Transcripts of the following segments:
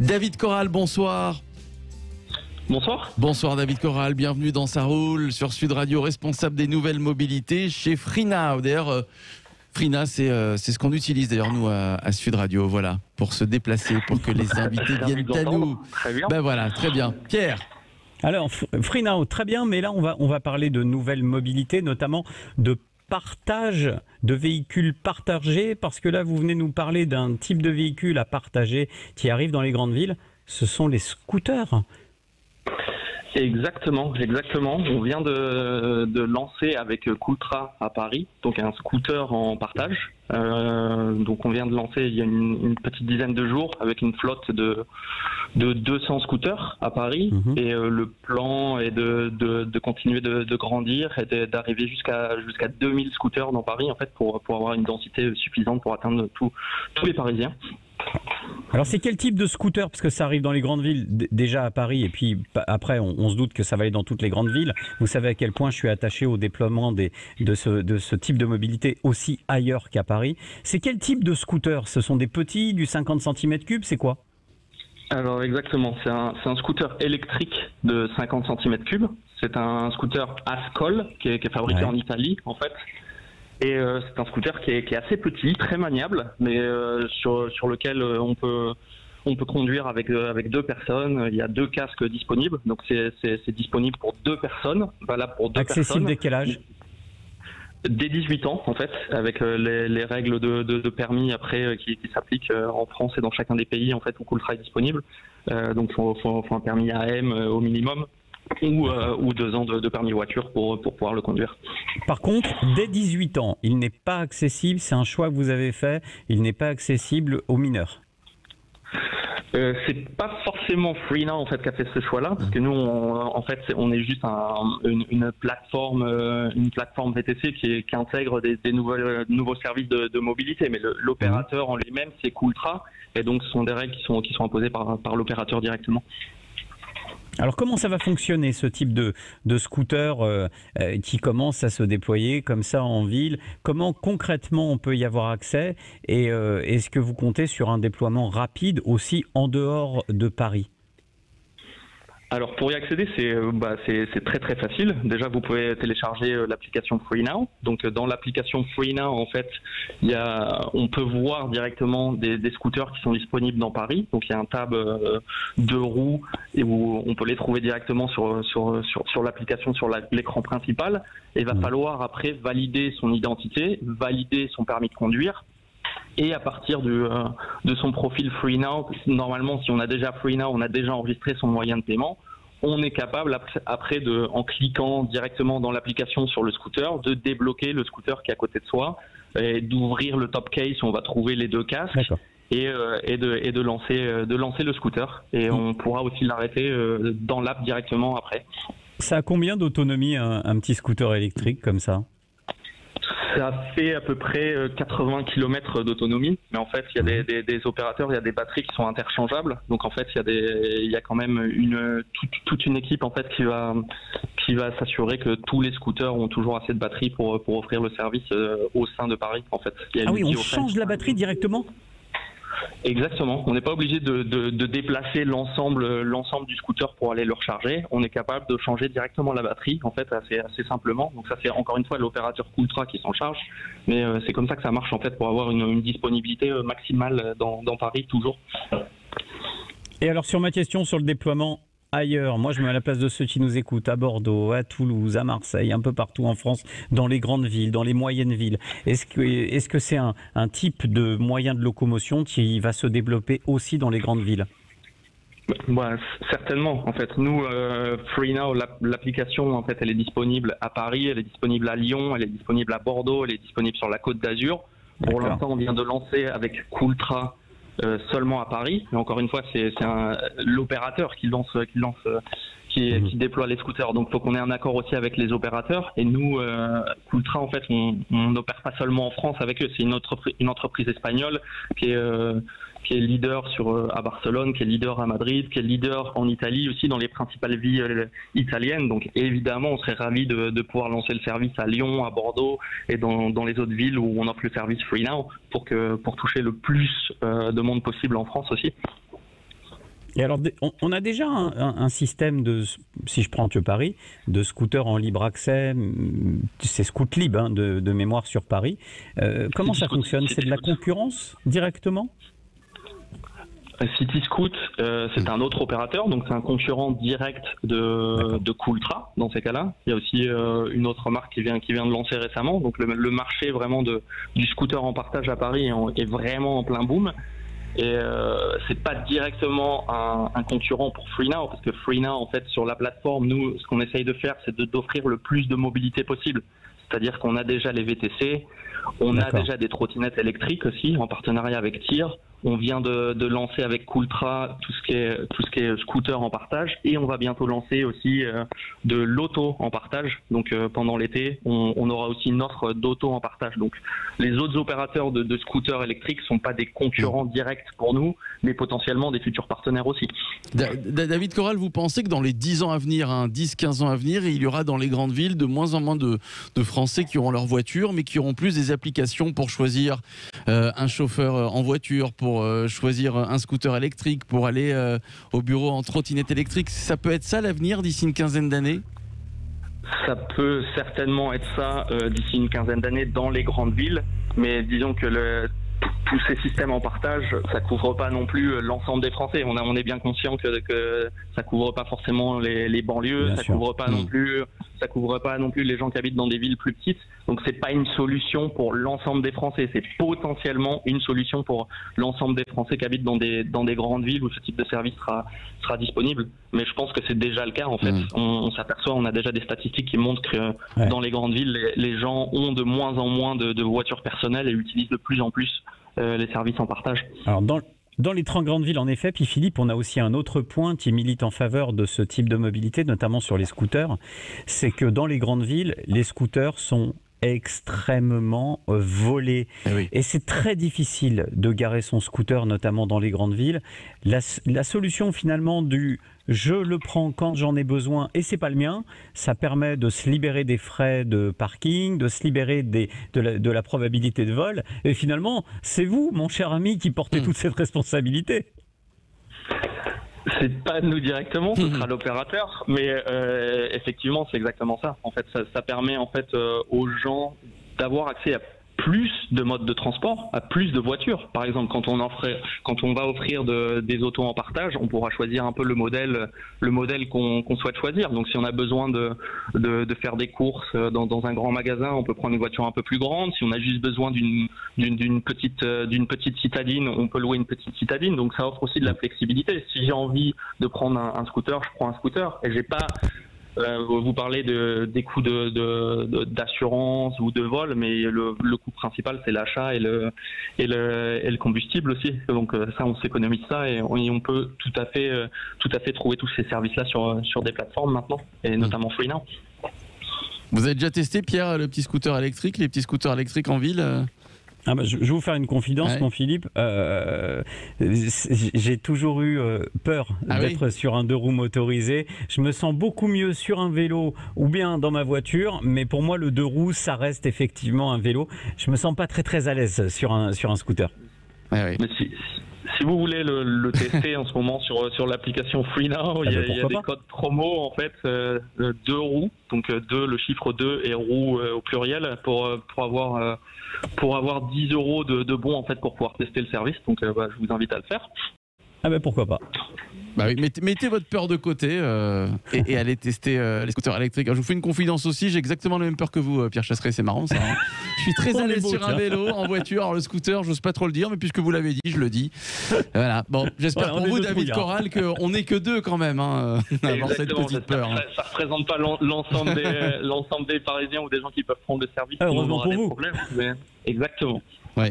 David Corral, bonsoir. Bonsoir. Bonsoir David Corral, bienvenue dans Ça roule sur Sud Radio, responsable des nouvelles mobilités chez Freenow. D'ailleurs, Freenow, c'est ce qu'on utilise d'ailleurs nous à Sud Radio, voilà, pour se déplacer, pour que les invités viennent à nous. Très bien. Ben voilà, très bien. Pierre. Alors, Freenow, très bien, mais là, on va parler de nouvelles mobilités, notamment de partage de véhicules partagés, parce que là, vous venez nous parler d'un type de véhicule à partager qui arrive dans les grandes villes. Ce sont les scooters. Exactement. On vient de lancer avec Cooltra à Paris, donc un scooter en partage. Donc on vient de lancer il y a une petite dizaine de jours avec une flotte de 200 scooters à Paris. Et le plan est de continuer de grandir et d'arriver jusqu'à 2000 scooters dans Paris en fait pour avoir une densité suffisante pour atteindre tous les Parisiens. Alors c'est quel type de scooter? Parce que ça arrive dans les grandes villes déjà à Paris et puis après on se doute que ça va aller dans toutes les grandes villes. Vous savez à quel point je suis attaché au déploiement de ce type de mobilité aussi ailleurs qu'à Paris. C'est quel type de scooter? Ce sont des petits, du 50 cm3, c'est quoi? Alors exactement, c'est un scooter électrique de 50 cm3. C'est un scooter Ascol qui est fabriqué en Italie en fait. Et c'est un scooter qui est assez petit, très maniable, mais sur lequel on peut conduire avec deux personnes. Il y a 2 casques disponibles, donc c'est disponible pour 2 personnes, valable pour 2 personnes. Accessible dès quel âge? Dès 18 ans en fait, avec les règles de permis après qui s'appliquent en France et dans chacun des pays en fait où Cooltra est disponible. Donc faut un permis AM au minimum. Ou 2 ans de permis voiture pour pouvoir le conduire. Par contre, dès 18 ans, il n'est pas accessible, c'est un choix que vous avez fait, il n'est pas accessible aux mineurs. C'est pas forcément Freenow en fait qui a fait ce choix-là, parce que nous on est juste une plateforme VTC qui intègre des nouveaux services de mobilité, mais l'opérateur en lui-même c'est Cooltra, et donc ce sont des règles qui sont imposées par l'opérateur directement. Alors comment ça va fonctionner ce type de scooter qui commence à se déployer comme ça en ville? Comment concrètement on peut y avoir accès? Et est-ce que vous comptez sur un déploiement rapide aussi en dehors de Paris? Alors pour y accéder, c'est très très facile. Déjà, vous pouvez télécharger l'application Freenow. Donc dans l'application Freenow, en fait, on peut voir directement des scooters qui sont disponibles dans Paris. Donc il y a un tab 2 roues et où on peut les trouver directement sur l'application, sur l'écran principal. Et il va falloir après valider son identité, valider son permis de conduire. Et à partir de son profil Freenow, normalement, si on a déjà Freenow, on a déjà enregistré son moyen de paiement, on est capable après en cliquant directement dans l'application sur le scooter, de débloquer le scooter qui est à côté de soi et d'ouvrir le top case où on va trouver les 2 casques et de lancer le scooter. Et on pourra aussi l'arrêter dans l'app directement après. Ça a combien d'autonomie un petit scooter électrique comme ça? Ça fait à peu près 80 km d'autonomie, mais en fait il y a des opérateurs, il y a des batteries qui sont interchangeables, donc en fait il y a quand même toute une équipe en fait qui va s'assurer que tous les scooters ont toujours assez de batterie pour offrir le service au sein de Paris en fait. Ah oui, on change la batterie directement? Exactement. On n'est pas obligé de déplacer l'ensemble du scooter pour aller le recharger. On est capable de changer directement la batterie, en fait, assez simplement. Donc ça, c'est encore une fois l'opérateur Cooltra qui s'en charge. Mais c'est comme ça que ça marche, en fait, pour avoir une disponibilité maximale dans Paris, toujours. Et alors, sur ma question sur le déploiement ailleurs, moi je me mets à la place de ceux qui nous écoutent à Bordeaux, à Toulouse, à Marseille, un peu partout en France, dans les grandes villes, dans les moyennes villes. Est-ce que c'est un type de moyen de locomotion qui va se développer aussi dans les grandes villes? Certainement. En fait, nous, Freenow, l'application, en fait, elle est disponible à Paris, elle est disponible à Lyon, elle est disponible à Bordeaux, elle est disponible sur la Côte d'Azur. Pour l'instant, on vient de lancer avec Cooltra seulement à Paris. Mais encore une fois, c'est l'opérateur qui déploie les scooters. Donc, il faut qu'on ait un accord aussi avec les opérateurs. Et nous, Cooltra, en fait, on n'opère pas seulement en France avec eux. C'est une entreprise espagnole qui est leader à Barcelone, qui est leader à Madrid, qui est leader en Italie aussi dans les principales villes italiennes. Donc évidemment, on serait ravis de pouvoir lancer le service à Lyon, à Bordeaux et dans les autres villes où on offre le service Freenow pour toucher le plus de monde possible en France aussi. Et alors, on a déjà un système de, si je prends Paris, de scooters en libre accès, c'est Scoot Libre hein, de mémoire sur Paris. Comment ça fonctionne? C'est de la concurrence directement? CityScoot, c'est un autre opérateur, donc c'est un concurrent direct de Cooltra dans ces cas-là. Il y a aussi une autre marque qui vient de lancer récemment. Donc le marché vraiment du scooter en partage à Paris est vraiment en plein boom. Et c'est pas directement un concurrent pour FreeNow, parce que FreeNow, en fait, sur la plateforme, nous, ce qu'on essaye de faire, c'est d'offrir le plus de mobilité possible. C'est-à-dire qu'on a déjà les VTC, on a déjà des trottinettes électriques aussi, en partenariat avec TIR. On vient de lancer avec Cooltra tout ce qui est scooter en partage, et on va bientôt lancer aussi de l'auto en partage. Donc pendant l'été, on aura aussi une offre d'auto en partage. Donc les autres opérateurs de scooters électriques sont pas des concurrents directs pour nous, mais potentiellement des futurs partenaires aussi. David Corral, vous pensez que dans les 10 ans à venir, 10-15 ans à venir, il y aura dans les grandes villes de moins en moins de Français qui auront leur voiture, mais qui auront plus des applications pour choisir un chauffeur en voiture, pour choisir un scooter électrique, pour aller au bureau en trottinette électrique? Ça peut être ça l'avenir d'ici une quinzaine d'années? Ça peut certainement être ça d'ici une quinzaine d'années dans les grandes villes, mais disons que tous ces systèmes en partage, ça couvre pas non plus l'ensemble des Français. On est bien conscient que ça couvre pas forcément les banlieues, ça couvre pas non plus les gens qui habitent dans des villes plus petites. Donc c'est pas une solution pour l'ensemble des Français, c'est potentiellement une solution pour l'ensemble des Français qui habitent dans des grandes villes où ce type de service sera disponible. Mais je pense que c'est déjà le cas en fait. On s'aperçoit, on a déjà des statistiques qui montrent que dans les grandes villes, les gens ont de moins en moins de voitures personnelles et utilisent de plus en plus les services en partage. Alors dans les 30 grandes villes, en effet, puis Philippe, on a aussi un autre point qui milite en faveur de ce type de mobilité, notamment sur les scooters, c'est que dans les grandes villes, les scooters sont extrêmement volés. Et c'est très difficile de garer son scooter, notamment dans les grandes villes. La solution finalement du je le prends quand j'en ai besoin et c'est pas le mien, ça permet de se libérer des frais de parking, de se libérer de la probabilité de vol. Et finalement, c'est vous, mon cher ami, qui portez toute cette responsabilité. C'est pas nous directement, ce sera l'opérateur, mais effectivement, c'est exactement ça. En fait, ça permet en fait aux gens d'avoir accès à plus de modes de transport, à plus de voitures. Par exemple, quand on va offrir des autos en partage, on pourra choisir un peu le modèle qu'on souhaite choisir. Donc, si on a besoin de faire des courses dans un grand magasin, on peut prendre une voiture un peu plus grande. Si on a juste besoin d'une petite citadine, on peut louer une petite citadine. Donc, ça offre aussi de la flexibilité. Si j'ai envie de prendre un scooter, je prends un scooter et j'ai pas vous parlez des coûts d'assurance ou de vol, mais le coût principal c'est l'achat et le combustible aussi. Donc ça, on s'économise ça et on peut tout à fait trouver tous ces services-là sur des plateformes maintenant, et notamment FreeNow. Vous avez déjà testé, Pierre, le petit scooter électrique, les petits scooters électriques en ville? Je vais vous faire une confidence, mon Philippe. J'ai toujours eu peur d'être sur un 2 roues motorisé. Je me sens beaucoup mieux sur un vélo ou bien dans ma voiture, mais pour moi, le 2 roues, ça reste effectivement un vélo. Je me sens pas très très à l'aise sur un scooter. Mais si vous voulez le tester en ce moment sur l'application FreeNow, il y a des codes promo en fait, 2 roues, donc 2, le chiffre 2 et roue au pluriel pour avoir 10 € de bons en fait pour pouvoir tester le service. Donc je vous invite à le faire. Pourquoi pas. Mettez votre peur de côté et allez tester les scooters électriques. Alors, je vous fais une confidence aussi, j'ai exactement la même peur que vous, Pierre Chasseret, c'est marrant ça. Je suis très à l'aise sur un vélo, en voiture. Alors le scooter, j'ose pas trop le dire, mais puisque vous l'avez dit, je le dis. Voilà. Bon, j'espère pour vous, David Corral, qu'on n'est que deux quand même, avoir cette petite peur. Ça représente pas l'ensemble des Parisiens ou des gens qui peuvent prendre le service. Heureusement pour vous. Mais... Exactement. Ouais.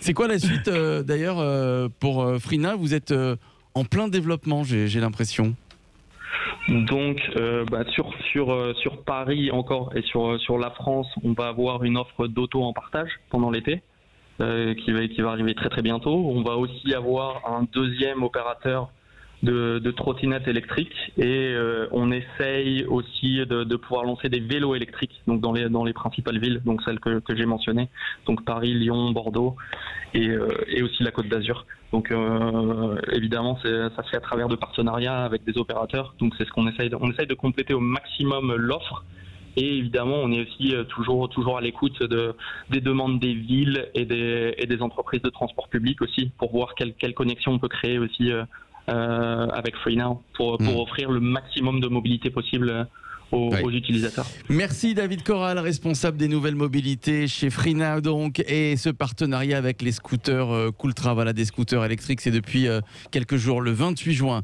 C'est quoi la suite d'ailleurs pour FreeNow? Vous êtes en plein développement, j'ai l'impression. Donc sur Paris encore et sur la France, on va avoir une offre d'auto en partage pendant l'été qui va arriver très très bientôt. On va aussi avoir un deuxième opérateur de trottinettes électriques et on essaye aussi de pouvoir lancer des vélos électriques donc dans les principales villes, donc celles que j'ai mentionnées, donc Paris, Lyon, Bordeaux et aussi la Côte d'Azur. Donc évidemment, ça se fait à travers de partenariats avec des opérateurs. Donc c'est ce qu'on essaye de compléter au maximum l'offre. Et évidemment, on est aussi toujours à l'écoute des demandes des villes et des entreprises de transport public aussi, pour voir quelle connexion on peut créer aussi avec FreeNow pour offrir le maximum de mobilité possible aux utilisateurs. Merci David Corral, responsable des nouvelles mobilités chez FreeNow donc, et ce partenariat avec les scooters Cooltra, voilà, des scooters électriques, c'est depuis quelques jours, le 28 juin.